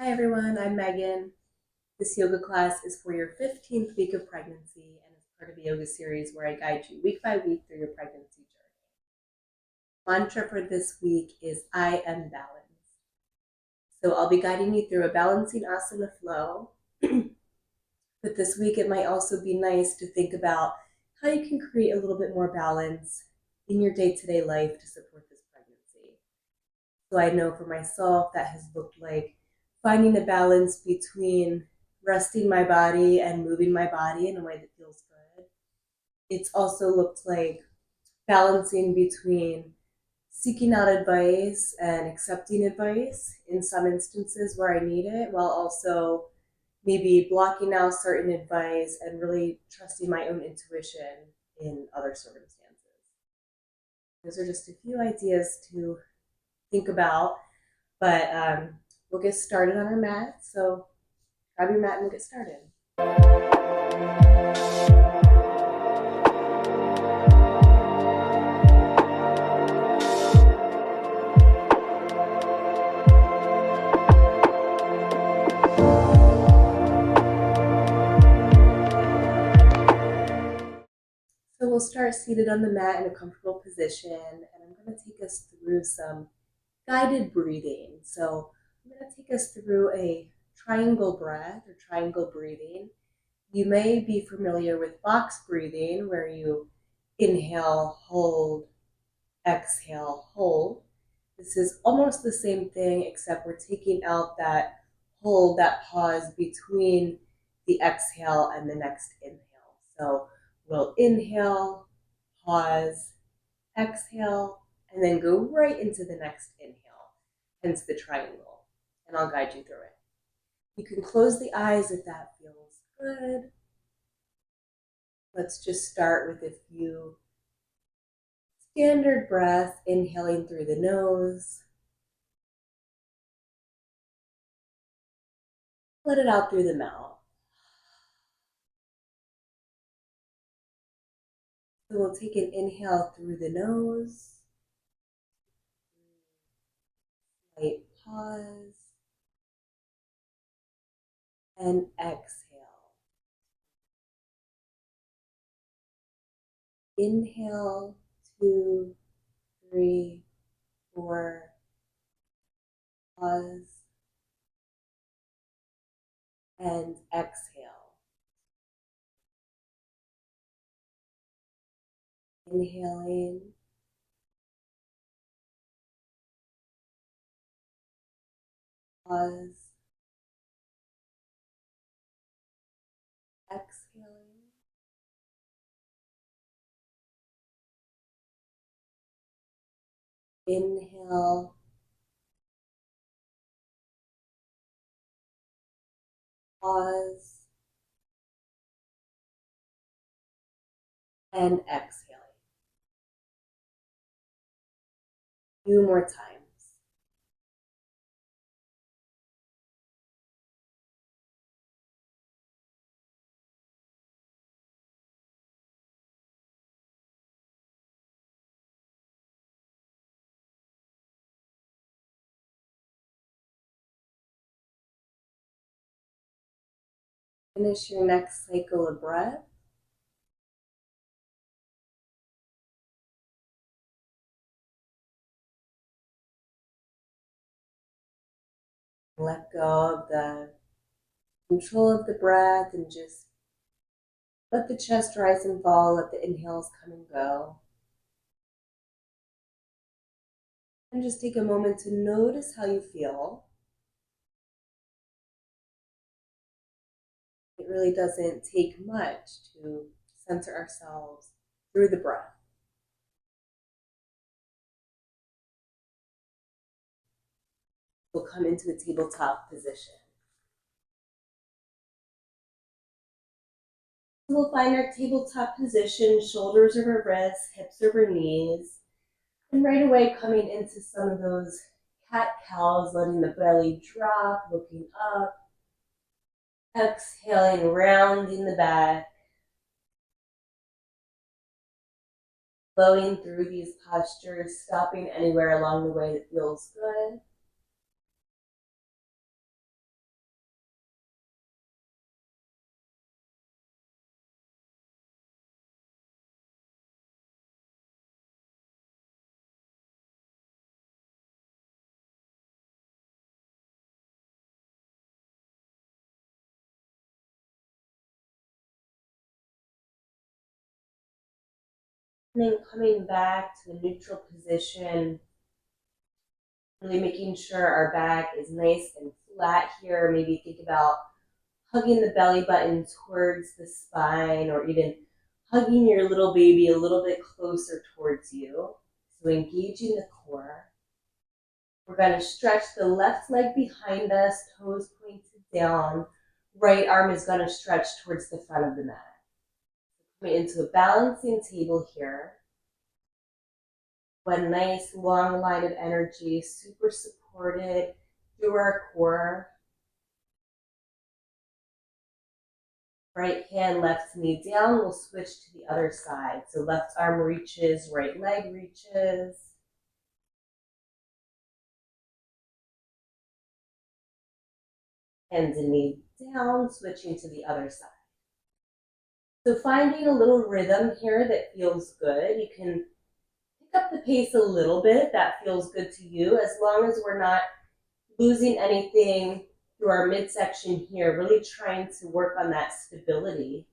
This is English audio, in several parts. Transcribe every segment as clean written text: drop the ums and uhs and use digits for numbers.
Hi everyone, I'm Megan. This yoga class is for your 15th week of pregnancy and is part of a yoga series where I guide you week by week through your pregnancy journey. Mantra for this week is I am balanced. So I'll be guiding you through a balancing asana flow. But this week it might also be nice to think about how you can create a little bit more balance in your day-to-day life to support this pregnancy. So I know for myself that has looked like finding a balance between resting my body and moving my body in a way that feels good. It's also looked like balancing between seeking out advice and accepting advice in some instances where I need it, while also maybe blocking out certain advice and really trusting my own intuition in other circumstances. Those are just a few ideas to think about, but we'll get started on our mat. So grab your mat and we'll get started. So we'll start seated on the mat in a comfortable position, and I'm going to take us through some guided breathing. So I'm going to take us through a triangle breath or triangle breathing. You may be familiar with box breathing, where you inhale, hold, exhale, hold. This is almost the same thing, except we're taking out that hold, that pause between the exhale and the next inhale. So we'll inhale, pause, exhale, and then go right into the next inhale, hence the triangle. And I'll guide you through it. You can close the eyes if that feels good. Let's just start with a few standard breath, inhaling through the nose. Let it out through the mouth. So we'll take an inhale through the nose. Slight pause. And exhale. Inhale, 2, 3, 4. Pause. And exhale. Inhaling. Pause. Exhaling. Inhale. Pause. And exhaling. Few more times. Finish your next cycle of breath. Let go of the control of the breath and just let the chest rise and fall, let the inhales come and go. And just take a moment to notice how you feel. It really doesn't take much to center ourselves through the breath. We'll come into a tabletop position. We'll find our tabletop position, shoulders over wrists, hips over knees, and right away coming into some of those cat-cows, letting the belly drop, looking up, exhaling, rounding the back, flowing through these postures, stopping anywhere along the way that feels good. And then coming back to a neutral position, really making sure our back is nice and flat here. Maybe think about hugging the belly button towards the spine, or even hugging your little baby a little bit closer towards you. So engaging the core. We're going to stretch the left leg behind us, toes pointed down. Right arm is going to stretch towards the front of the mat. Coming into a balancing table here. One nice long line of energy, super supported through our core. Right hand, left knee down. We'll switch to the other side. So left arm reaches, right leg reaches. Hands and knee down, switching to the other side. So finding a little rhythm here that feels good. You can pick up the pace a little bit. That feels good to you, as long as we're not losing anything through our midsection here, really trying to work on that stability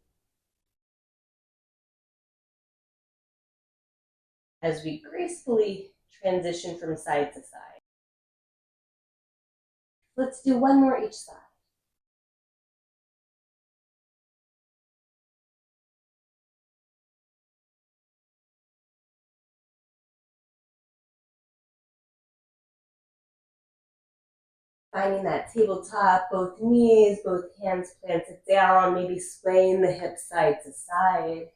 as we gracefully transition from side to side. Let's do one more each side. Finding that tabletop, both knees, both hands planted down, maybe swaying the hips side to side.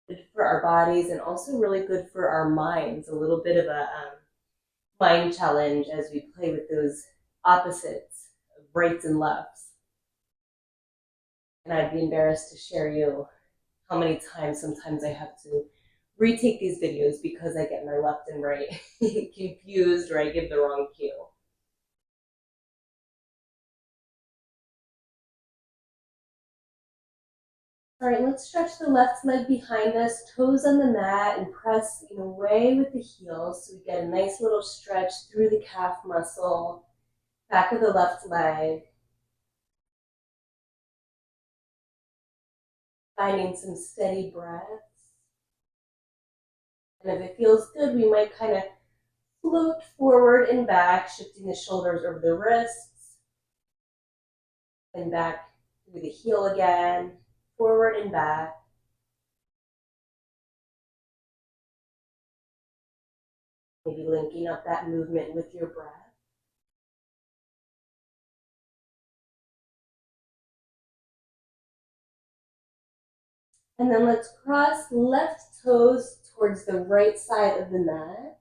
Good for our bodies and also really good for our minds. A little bit of a mind challenge as we play with those opposites, rights and lefts. And I'd be embarrassed to share you how many times sometimes I have to retake these videos because I get my left and right confused, or I give the wrong cue. All right, let's stretch the left leg behind us, toes on the mat, and pressing away with the heels so we get a nice little stretch through the calf muscle, back of the left leg. Finding some steady breaths. And if it feels good, we might kind of float forward and back, shifting the shoulders over the wrists, and back through the heel again, forward and back. Maybe linking up that movement with your breath. And then let's cross left toes towards the right side of the mat.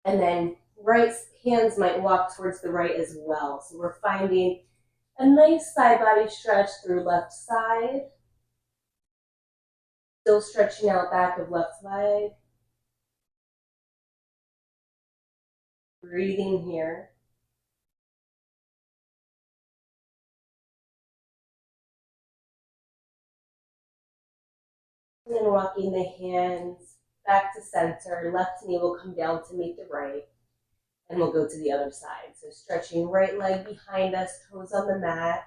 And then right hands might walk towards the right as well. So we're finding a nice side body stretch through left side. Still stretching out back of left leg. Breathing here. And then walking the hands back to center. Left knee will come down to meet the right. And we'll go to the other side. So stretching right leg behind us, toes on the mat.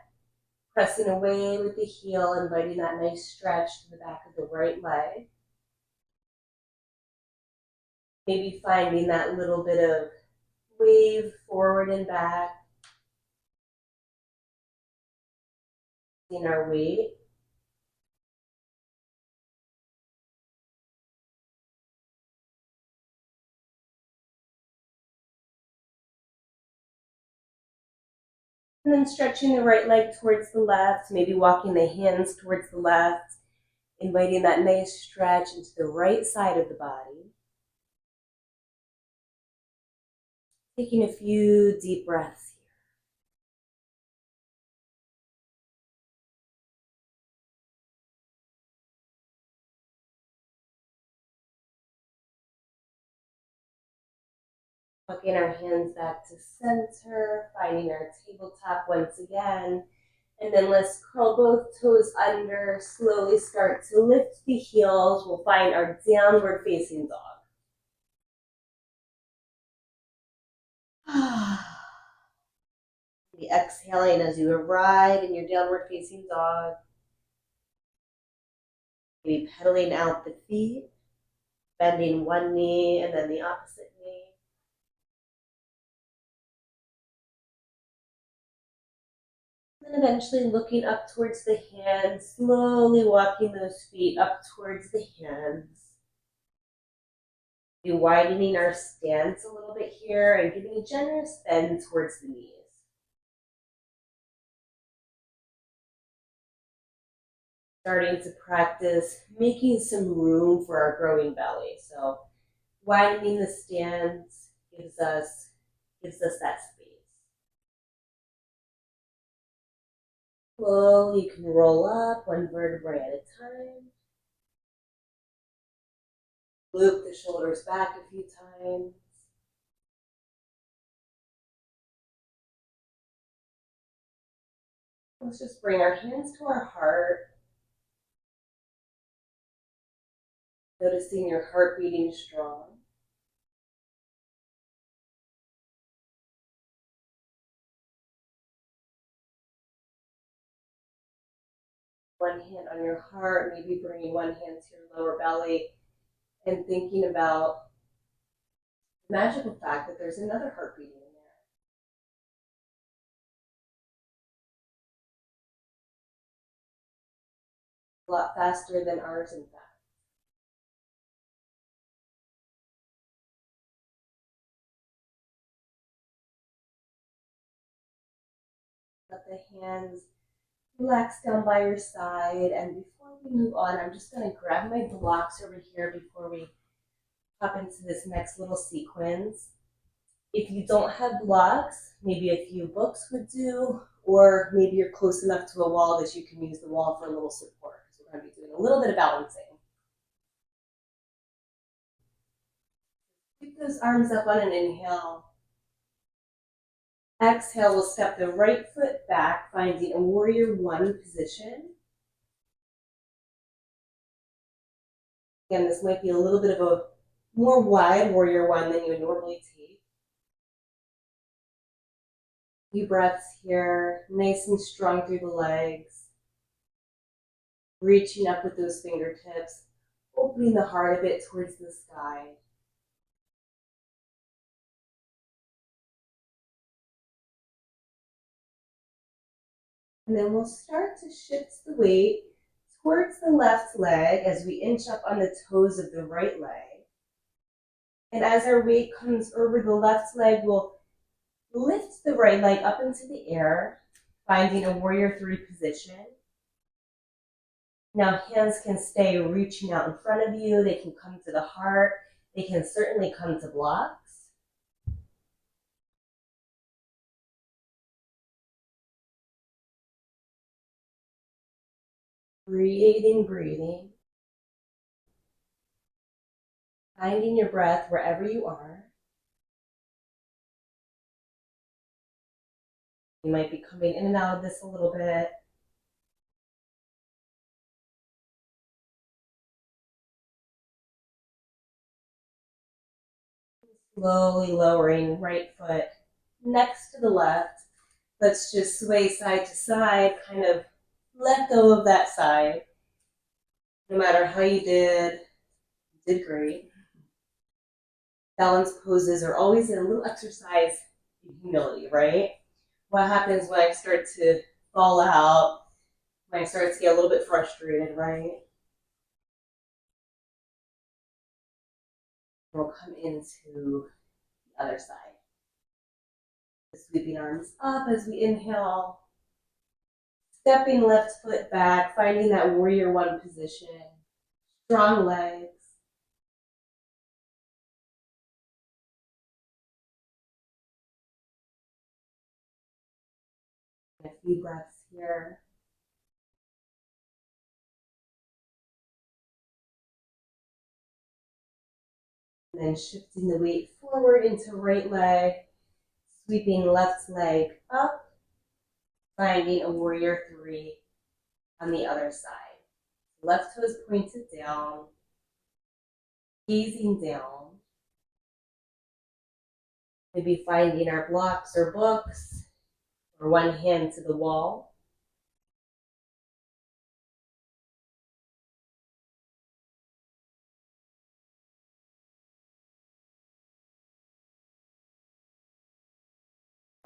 Pressing away with the heel, inviting that nice stretch to the back of the right leg. Maybe finding that little bit of wave forward and back. In our weight. And then stretching the right leg towards the left, maybe walking the hands towards the left, inviting that nice stretch into the right side of the body. Taking a few deep breaths here. Walking our hands back to center, finding our tabletop once again. And then let's curl both toes under, slowly start to lift the heels. We'll find our downward facing dog. Maybe exhaling as you arrive in your downward facing dog. Maybe pedaling out the feet, bending one knee and then the opposite knee. And eventually looking up towards the hands, slowly walking those feet up towards the hands. Be widening our stance a little bit here and giving a generous bend towards the knees. Starting to practice making some room for our growing belly. So widening the stance gives us that space. Slowly you can roll up one vertebrae at a time. Loop the shoulders back a few times. Let's just bring our hands to our heart. Noticing your heart beating strong. One hand on your heart, maybe bringing one hand to your lower belly and thinking about the magical fact that there's another heart beating in there. A lot faster than ours, in fact. Let the hands relax down by your side. And before we move on, I'm just going to grab my blocks over here before we hop into this next little sequence. If you don't have blocks, maybe a few books would do, or maybe you're close enough to a wall that you can use the wall for a little support. So we're going to be doing a little bit of balancing. Keep those arms up on an inhale. Exhale, we'll step the right foot back, finding a warrior one position. Again, this might be a little bit of a more wide warrior one than you would normally take. Few breaths here, nice and strong through the legs. Reaching up with those fingertips, opening the heart a bit towards the sky. And then we'll start to shift the weight towards the left leg as we inch up on the toes of the right leg. And as our weight comes over the left leg, we'll lift the right leg up into the air, finding a warrior three position. Now hands can stay reaching out in front of you. They can come to the heart. They can certainly come to blocks. Breathing, breathing. Finding your breath wherever you are. You might be coming in and out of this a little bit. Slowly lowering right foot next to the left. Let's just sway side to side, kind of let go of that side. No matter how you did great. Balance poses are always a little exercise in humility, right? What happens when I start to fall out, when I start to get a little bit frustrated, right? We'll come into the other side. Sweeping arms up as we inhale. Stepping left foot back, finding that warrior one position. Strong legs. A few breaths here. And then shifting the weight forward into right leg, sweeping left leg up, finding a warrior three on the other side. Left toes pointed down, gazing down. Maybe finding our blocks or books, or one hand to the wall.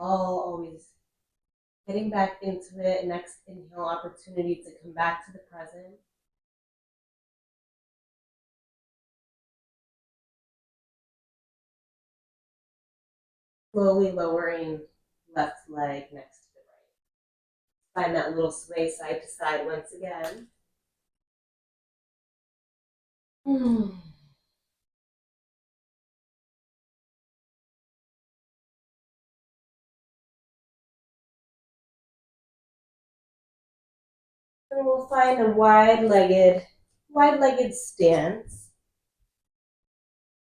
Always getting back into it. Next inhale, opportunity to come back to the present. Slowly lowering left leg next to the right. Find that little sway side to side once again. And we'll find a wide-legged stance.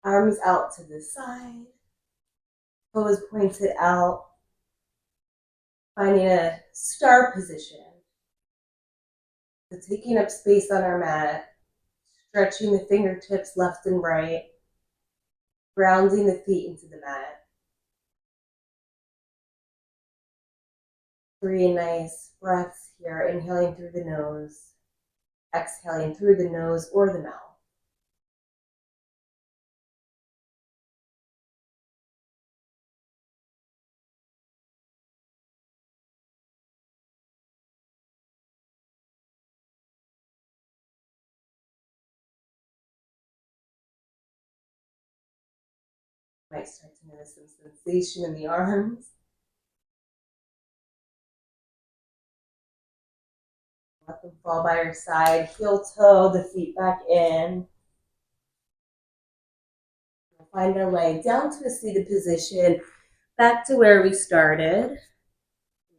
Arms out to the side. Toes pointed out. Finding a star position. So taking up space on our mat. Stretching the fingertips left and right. Grounding the feet into the mat. 3 nice breaths here, inhaling through the nose, exhaling through the nose or the mouth. Might start to notice some sensation in the arms. Let them fall by your side, heel toe the feet back in. Find our way down to a seated position, back to where we started.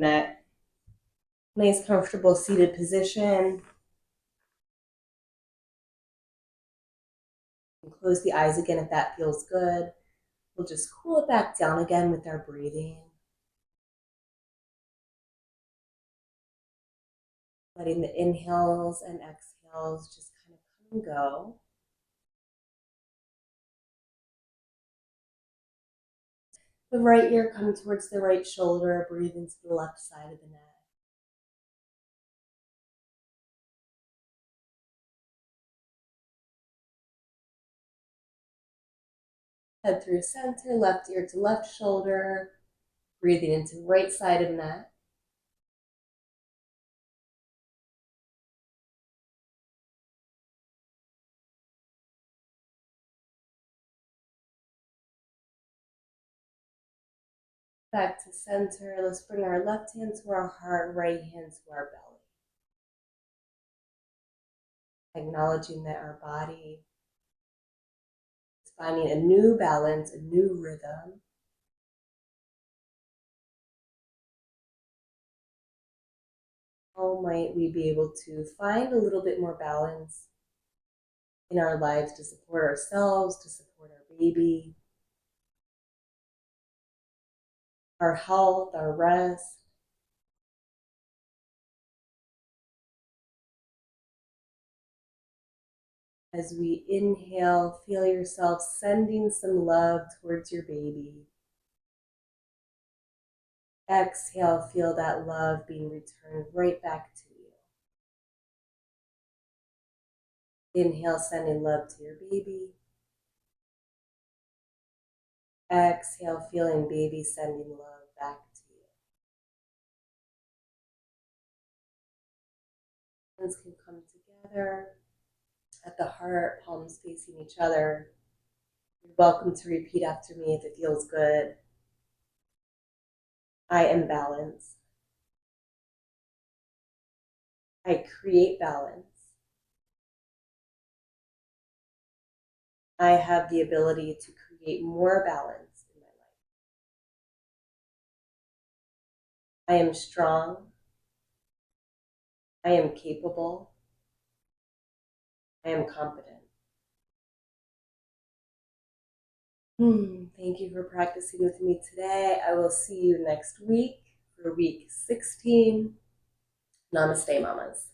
That nice, comfortable seated position. And close the eyes again if that feels good. We'll just cool it back down again with our breathing. Letting the inhales and exhales just kind of come and go. The right ear come towards the right shoulder, breathe into the left side of the neck. Head through center, left ear to left shoulder, breathing into right side of neck. Back to center. Let's bring our left hand to our heart, right hand to our belly. Acknowledging that our body is finding a new balance, a new rhythm. How might we be able to find a little bit more balance in our lives to support ourselves, to support our baby, our health, our rest? As we inhale, feel yourself sending some love towards your baby. Exhale, feel that love being returned right back to you. Inhale, sending love to your baby. Exhale, feeling baby sending love back to you. Hands can come together at the heart, palms facing each other. You're welcome to repeat after me if it feels good. I am balanced. I create balance. I have the ability to create more balance in my life. I am strong. I am capable. I am competent. Thank you for practicing with me today. I will see you next week for week 16. Namaste, mamas.